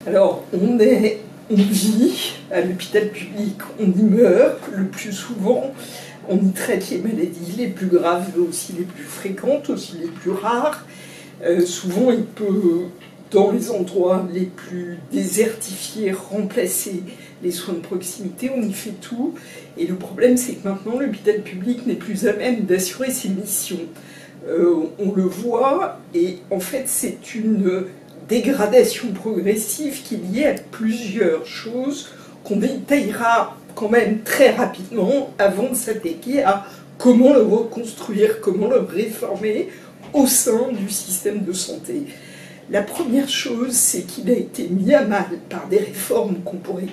Alors, on vit à l'hôpital public, on y meurt le plus souvent, on y traite les maladies les plus graves, mais aussi les plus fréquentes, aussi les plus rares. Souvent, il peut, dans les endroits les plus désertifiés, remplacer les soins de proximité, on y fait tout. Et le problème, c'est que maintenant, l'hôpital public n'est plus à même d'assurer ses missions. On le voit, et en fait, c'est une dégradation progressive qui est liée à plusieurs choses qu'on détaillera quand même très rapidement avant de s'attaquer à comment le reconstruire, comment le réformer au sein du système de santé. La première chose, c'est qu'il a été mis à mal par des réformes qu'on pourrait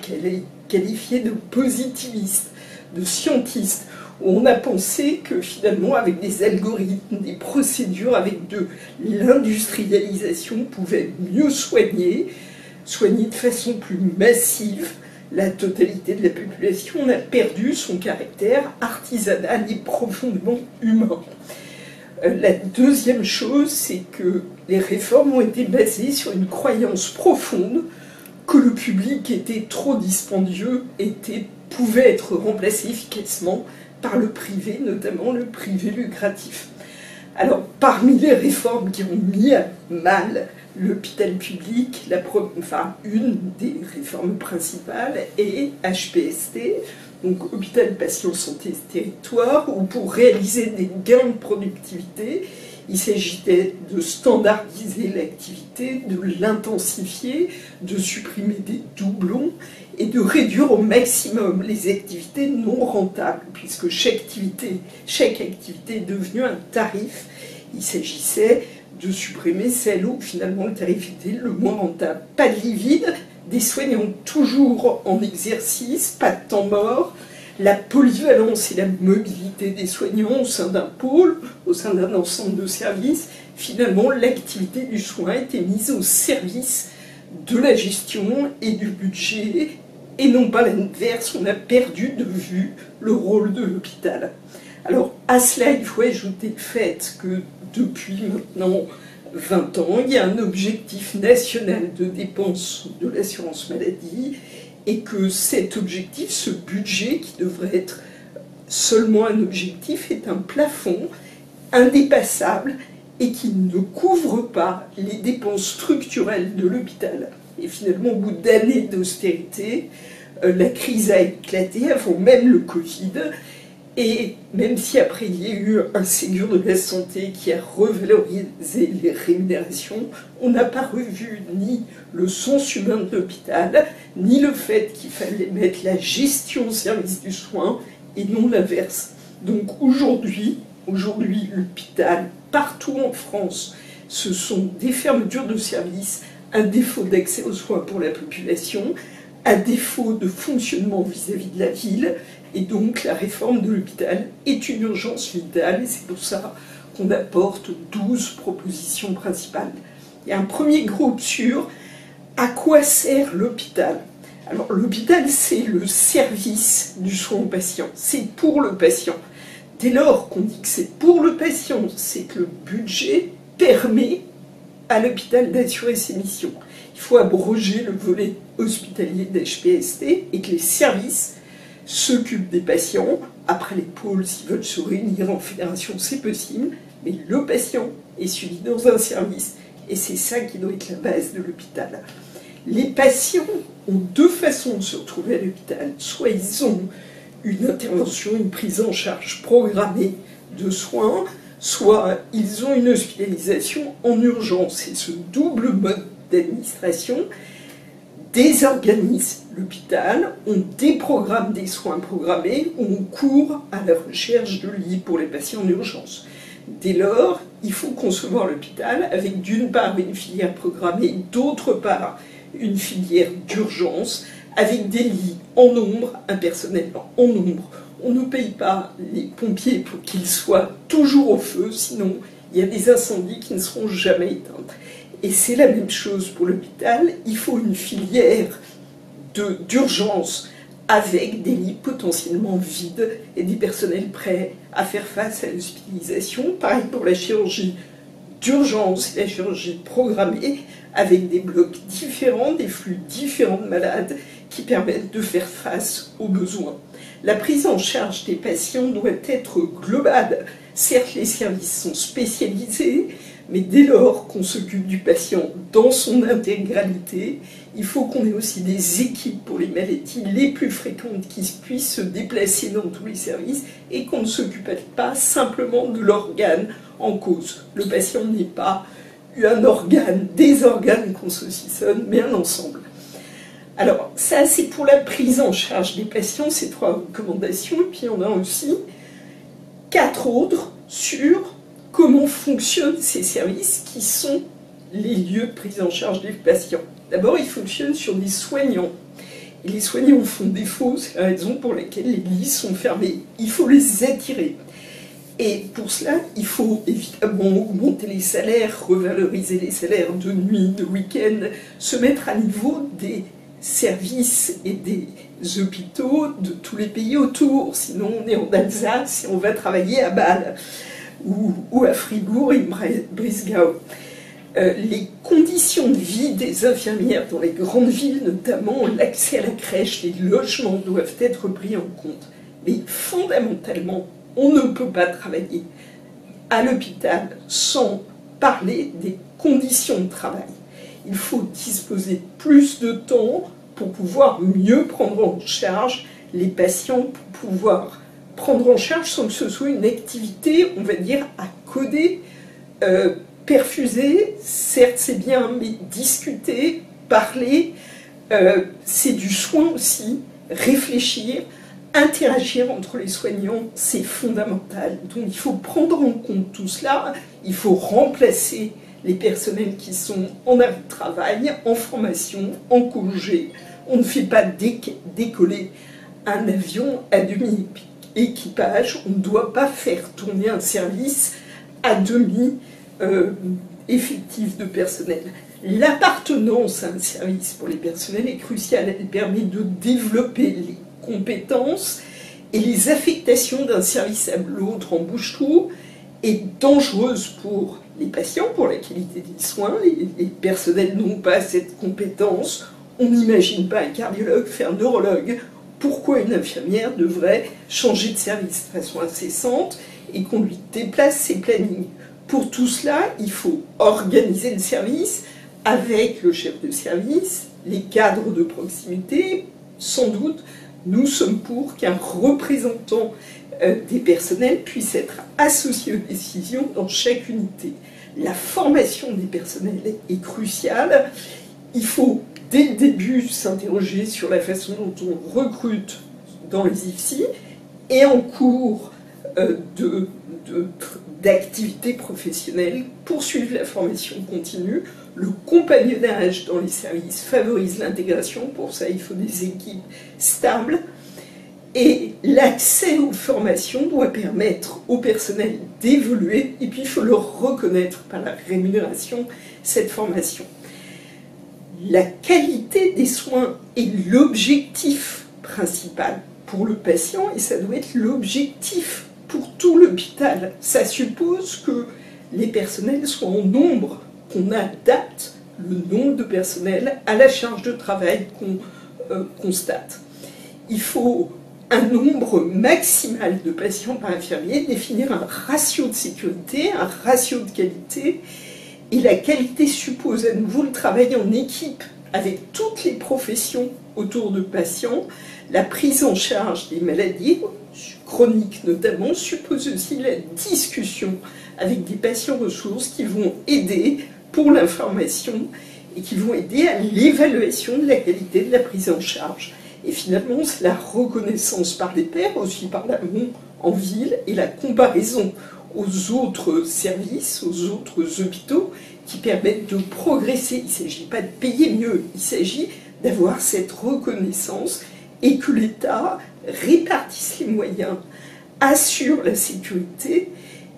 qualifier de positivistes, de scientistes, où on a pensé que finalement, avec des algorithmes, des procédures, avec de l'industrialisation, on pouvait mieux soigner de façon plus massive la totalité de la population. On a perdu son caractère artisanal et profondément humain. La deuxième chose, c'est que les réformes ont été basées sur une croyance profonde que le public était trop dispendieux, pouvait être remplacé efficacement par le privé, notamment le privé lucratif. Alors, parmi les réformes qui ont mis à mal l'hôpital public, une des réformes principales est HPST, donc Hôpital Patient Santé Territoire, où pour réaliser des gains de productivité, il s'agissait de standardiser l'activité, de l'intensifier, de supprimer des doublons et de réduire au maximum les activités non rentables, puisque chaque activité est devenue un tarif. Il s'agissait de supprimer celle où finalement le tarif était le moins rentable. Pas de lit vide, des soignants toujours en exercice, pas de temps mort, la polyvalence et la mobilité des soignants au sein d'un pôle, au sein d'un ensemble de services. Finalement, l'activité du soin était mise au service de la gestion et du budget, et non pas l'inverse. On a perdu de vue le rôle de l'hôpital. Alors, à cela, il faut ajouter le fait que depuis maintenant 20 ans, il y a un objectif national de dépenses de l'assurance maladie, et que cet objectif, ce budget qui devrait être seulement un objectif, est un plafond indépassable et qui ne couvre pas les dépenses structurelles de l'hôpital. Et finalement, au bout d'années d'austérité, la crise a éclaté avant même le Covid. Et même si après il y a eu un Ségur de la santé qui a revalorisé les rémunérations, on n'a pas revu ni le sens humain de l'hôpital, ni le fait qu'il fallait mettre la gestion au service du soin et non l'inverse. Donc aujourd'hui, l'hôpital, partout en France, ce sont des fermetures de services, un défaut d'accès aux soins pour la population, un défaut de fonctionnement vis-à-vis de la ville, et donc la réforme de l'hôpital est une urgence vitale, et c'est pour ça qu'on apporte 12 propositions principales. Il y a un premier groupe sur à quoi sert l'hôpital. Alors l'hôpital, c'est le service du soin au patient, c'est pour le patient. Dès lors qu'on dit que c'est pour le patient, c'est que le budget permet à l'hôpital d'assurer ses missions. Il faut abroger le volet hospitalier d'HPST et que les services s'occupent des patients. Après, les pôles, s'ils veulent se réunir en fédération, c'est possible, mais le patient est suivi dans un service, et c'est ça qui doit être la base de l'hôpital. Les patients ont deux façons de se retrouver à l'hôpital. Soit ils ont une intervention, une prise en charge programmée de soins, soit ils ont une hospitalisation en urgence. Et ce double mode d'administration désorganise l'hôpital, on déprogramme des soins programmés, on court à la recherche de lits pour les patients en urgence. Dès lors, il faut concevoir l'hôpital avec d'une part une filière programmée, d'autre part une filière d'urgence, avec des lits en nombre, un personnel en nombre. On ne paye pas les pompiers pour qu'ils soient toujours au feu, sinon il y a des incendies qui ne seront jamais éteints. Et c'est la même chose pour l'hôpital, il faut une filière d'urgence avec des lits potentiellement vides et des personnels prêts à faire face à l'hospitalisation. Pareil pour la chirurgie d'urgence et la chirurgie programmée, avec des blocs différents, des flux différents de malades qui permettent de faire face aux besoins. La prise en charge des patients doit être globale. Certes, les services sont spécialisés, mais dès lors qu'on s'occupe du patient dans son intégralité, il faut qu'on ait aussi des équipes pour les maladies les plus fréquentes qui puissent se déplacer dans tous les services et qu'on ne s'occupe pas simplement de l'organe en cause. Le patient n'est pas un organe, des organes qu'on saucissonne, mais un ensemble. Alors, ça, c'est pour la prise en charge des patients, ces 3 recommandations. Et puis, on a aussi 4 autres sur comment fonctionnent ces services qui sont les lieux de prise en charge des patients. D'abord, ils fonctionnent sur des soignants. Et les soignants font défaut, c'est la raison pour laquelle les lits sont fermés. Il faut les attirer. Et pour cela, il faut évidemment augmenter les salaires, revaloriser les salaires de nuit, de week-end, se mettre à niveau des services et des hôpitaux de tous les pays autour. Sinon, on est en Alsace et on va travailler à Bâle ou à Fribourg et Brisgau. Les conditions de vie des infirmières dans les grandes villes, notamment l'accès à la crèche, les logements doivent être pris en compte. Mais fondamentalement, on ne peut pas travailler à l'hôpital sans parler des conditions de travail. Il faut disposer plus de temps pour pouvoir mieux prendre en charge les patients, pour pouvoir prendre en charge sans que ce soit une activité, on va dire, à coder, perfuser. Certes, c'est bien, mais discuter, parler, c'est du soin aussi, réfléchir. Interagir entre les soignants, c'est fondamental. Donc il faut prendre en compte tout cela, il faut remplacer les personnels qui sont en arrêt de travail, en formation, en congé. On ne fait pas décoller un avion à demi-équipage, on ne doit pas faire tourner un service à demi-effectif de personnel. L'appartenance à un service pour les personnels est cruciale, elle permet de développer les compétences et les affectations d'un service à l'autre en bouche-trou est dangereuse pour les patients, pour la qualité des soins. Les personnels n'ont pas cette compétence. On n'imagine pas un cardiologue faire neurologue. Pourquoi une infirmière devrait changer de service de façon incessante et qu'on lui déplace ses plannings? Pour tout cela, il faut organiser le service avec le chef de service, les cadres de proximité, sans doute. Nous sommes pour qu'un représentant des personnels puisse être associé aux décisions dans chaque unité. La formation des personnels est cruciale. Il faut, dès le début, s'interroger sur la façon dont on recrute dans les IFSI et en cours d'activité professionnelle, poursuivre la formation continue. Le compagnonnage dans les services favorise l'intégration. Pour ça, il faut des équipes stables. Et l'accès aux formations doit permettre au personnel d'évoluer. Et puis, il faut leur reconnaître par la rémunération cette formation. La qualité des soins est l'objectif principal pour le patient et ça doit être l'objectif pour tout l'hôpital. Ça suppose que les personnels soient en nombre, qu'on adapte le nombre de personnel à la charge de travail qu'on constate. Il faut un nombre maximal de patients par infirmier, définir un ratio de sécurité, un ratio de qualité, et la qualité suppose à nouveau le travail en équipe avec toutes les professions autour de patients. La prise en charge des maladies chroniques notamment suppose aussi la discussion avec des patients ressources qui vont aider pour l'information et qui vont aider à l'évaluation de la qualité de la prise en charge. Et finalement, c'est la reconnaissance par les pairs, aussi par l'amont en ville, et la comparaison aux autres services, aux autres hôpitaux, qui permettent de progresser. Il ne s'agit pas de payer mieux, il s'agit d'avoir cette reconnaissance et que l'État répartisse les moyens, assure la sécurité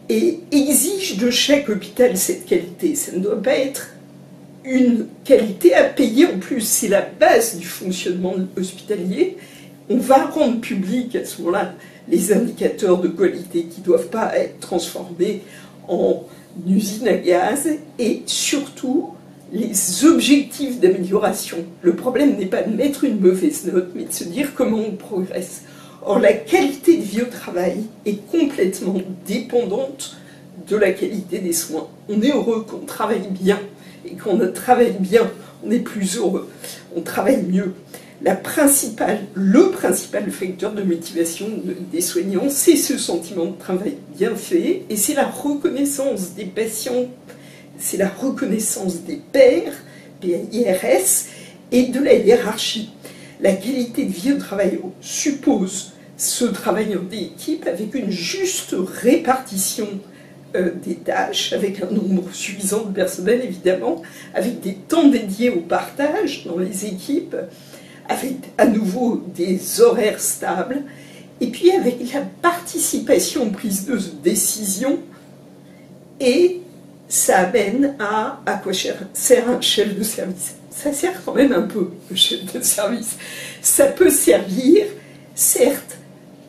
et exige de chaque hôpital cette qualité. Ça ne doit pas être une qualité à payer en plus, c'est la base du fonctionnement hospitalier. On va rendre public à ce moment-là les indicateurs de qualité qui ne doivent pas être transformés en une usine à gaz et surtout les objectifs d'amélioration. Le problème n'est pas de mettre une mauvaise note, mais de se dire comment on progresse. Or, la qualité de vie au travail est complètement dépendante de la qualité des soins. On est heureux qu'on travaille bien, et quand on travaille bien, on est plus heureux, on travaille mieux. Le principal facteur de motivation des soignants, c'est ce sentiment de travail bien fait, et c'est la reconnaissance des patients, c'est la reconnaissance des pairs, PAIRS, et de la hiérarchie. La qualité de vie au travail suppose ce travail en équipe avec une juste répartition des tâches, avec un nombre suffisant de personnel évidemment, avec des temps dédiés au partage dans les équipes, avec à nouveau des horaires stables, et puis avec la participation aux prises de décision, et ça amène à quoi sert un chef de service. Ça sert quand même un peu, le chef de service. Ça peut servir, certes,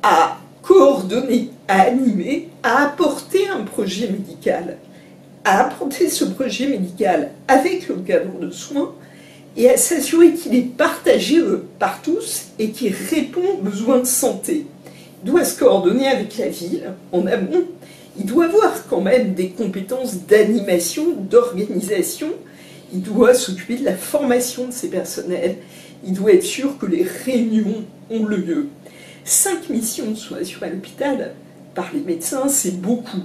à coordonner, à animer, à apporter un projet médical, à apporter ce projet médical avec le cadre de soins et à s'assurer qu'il est partagé par tous et qu'il répond aux besoins de santé. Il doit se coordonner avec la ville en amont, il doit avoir quand même des compétences d'animation, d'organisation, il doit s'occuper de la formation de ses personnels, il doit être sûr que les réunions ont lieu. 5 missions de soins assurées à l'hôpital par les médecins, c'est beaucoup.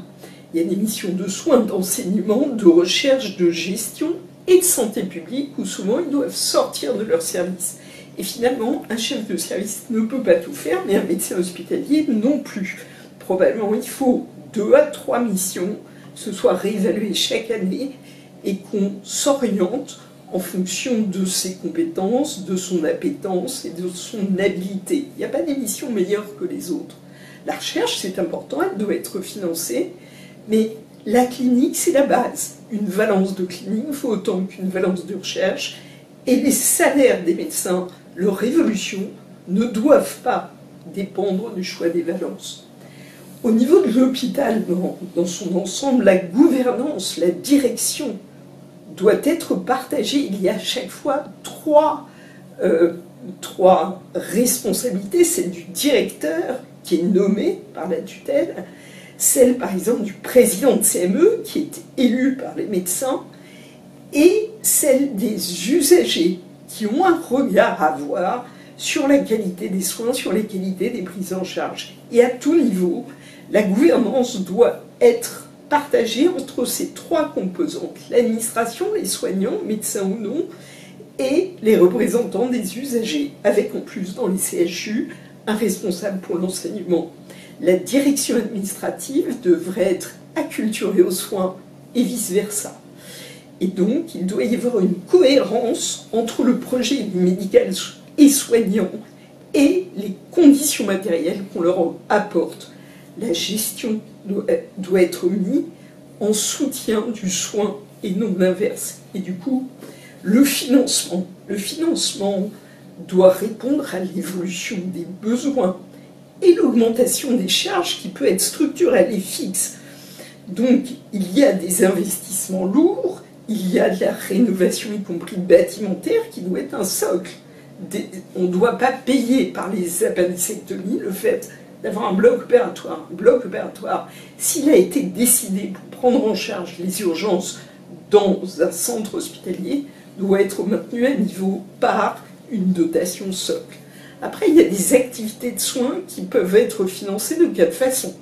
Il y a des missions de soins, d'enseignement, de recherche, de gestion et de santé publique où souvent ils doivent sortir de leur service. Et finalement, un chef de service ne peut pas tout faire, mais un médecin hospitalier non plus. Probablement, il faut 2 à 3 missions, que ce soit réévalué chaque année et qu'on s'oriente en fonction de ses compétences, de son appétence et de son habilité. Il n'y a pas d'émission meilleure que les autres. La recherche, c'est important, elle doit être financée, mais la clinique, c'est la base. Une valence de clinique faut autant qu'une valence de recherche, et les salaires des médecins, leur évolution, ne doivent pas dépendre du choix des valences. Au niveau de l'hôpital, dans son ensemble, la gouvernance, la direction, doit être partagée. Il y a à chaque fois trois responsabilités. Celle du directeur, qui est nommé par la tutelle, celle par exemple du président de CME, qui est élu par les médecins, et celle des usagers, qui ont un regard à avoir sur la qualité des soins, sur la qualité des prises en charge. Et à tout niveau, la gouvernance doit être partagée entre ces 3 composantes, l'administration, les soignants, médecins ou non, et les représentants des usagers, avec en plus dans les CHU un responsable pour l'enseignement. La direction administrative devrait être acculturée aux soins et vice-versa. Et donc, il doit y avoir une cohérence entre le projet médical et soignant et les conditions matérielles qu'on leur apporte. La gestion doit être mise en soutien du soin et non l'inverse. Et du coup, le financement doit répondre à l'évolution des besoins et l'augmentation des charges qui peut être structurelle et fixe. Donc, il y a des investissements lourds, il y a de la rénovation, y compris bâtimentaire, qui doit être un socle. On ne doit pas payer par les appendicectomies le fait d'avoir un bloc opératoire. Un bloc opératoire, s'il a été décidé pour prendre en charge les urgences dans un centre hospitalier, doit être maintenu à niveau par une dotation socle. Après, il y a des activités de soins qui peuvent être financées de 4 façons.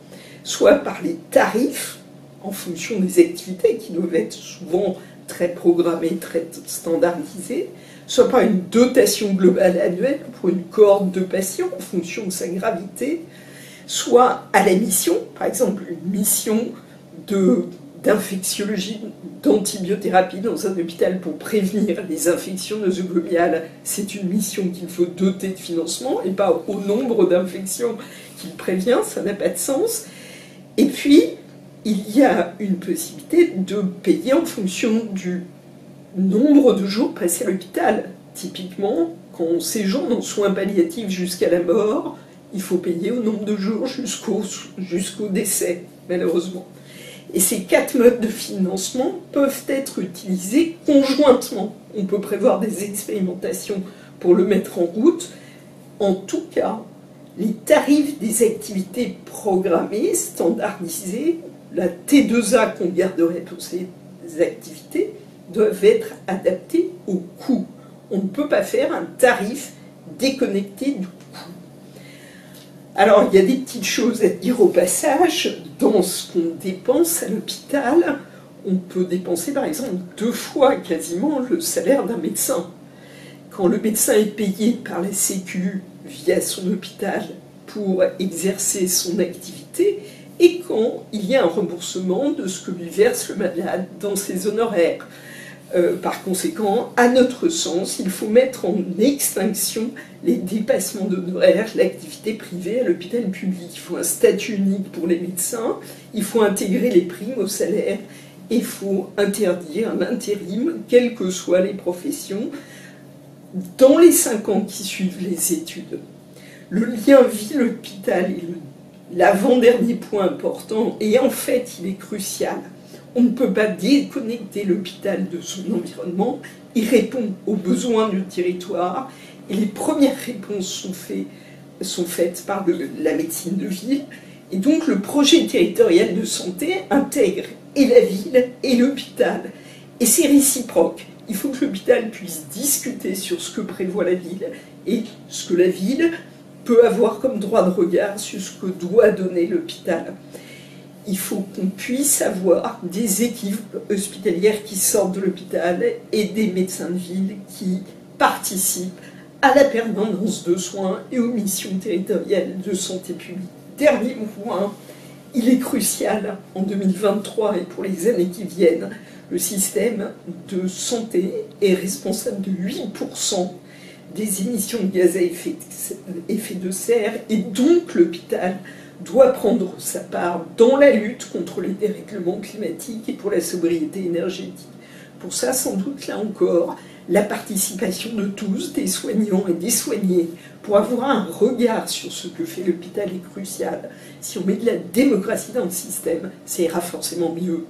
Soit par les tarifs, en fonction des activités qui doivent être souvent très programmées, très standardisées, soit par une dotation globale annuelle pour une cohorte de patients en fonction de sa gravité, soit à la mission, par exemple une mission d'infectiologie, d'antibiothérapie dans un hôpital pour prévenir les infections nosocomiales, c'est une mission qu'il faut doter de financement et pas au nombre d'infections qu'il prévient, ça n'a pas de sens. Et puis, il y a une possibilité de payer en fonction du nombre de jours passés à l'hôpital. Typiquement, quand on séjourne en soins palliatifs jusqu'à la mort, il faut payer au nombre de jours jusqu'au décès, malheureusement. Et ces 4 modes de financement peuvent être utilisés conjointement. On peut prévoir des expérimentations pour le mettre en route. En tout cas, les tarifs des activités programmées, standardisées, la T2A qu'on garderait pour ces activités, doivent être adaptés au coût. On ne peut pas faire un tarif déconnecté du coût. Alors, il y a des petites choses à dire au passage. Dans ce qu'on dépense à l'hôpital, on peut dépenser par exemple 2 fois quasiment le salaire d'un médecin. Quand le médecin est payé par la Sécu via son hôpital pour exercer son activité, et quand il y a un remboursement de ce que lui verse le malade dans ses honoraires. Par conséquent, à notre sens, il faut mettre en extinction les dépassements d'honoraires, l'activité privée à l'hôpital public. Il faut un statut unique pour les médecins, il faut intégrer les primes au salaire, et il faut interdire l'intérim, quelles que soient les professions, dans les 5 ans qui suivent les études. Le lien ville-hôpital est l'avant-dernier point important, et en fait, il est crucial. On ne peut pas déconnecter l'hôpital de son environnement, il répond aux besoins du territoire, et les premières réponses sont faites par la médecine de ville, et donc le projet territorial de santé intègre et la ville et l'hôpital. Et c'est réciproque. Il faut que l'hôpital puisse discuter sur ce que prévoit la ville et ce que la ville peut avoir comme droit de regard sur ce que doit donner l'hôpital. Il faut qu'on puisse avoir des équipes hospitalières qui sortent de l'hôpital et des médecins de ville qui participent à la permanence de soins et aux missions territoriales de santé publique. Dernier point, il est crucial en 2023 et pour les années qui viennent, le système de santé est responsable de 8% des émissions de gaz à effet de serre, et donc l'hôpital doit prendre sa part dans la lutte contre les dérèglements climatiques et pour la sobriété énergétique. Pour ça, sans doute, là encore, la participation de tous, des soignants et des soignés, pour avoir un regard sur ce que fait l'hôpital est crucial. Si on met de la démocratie dans le système, ça ira forcément mieux.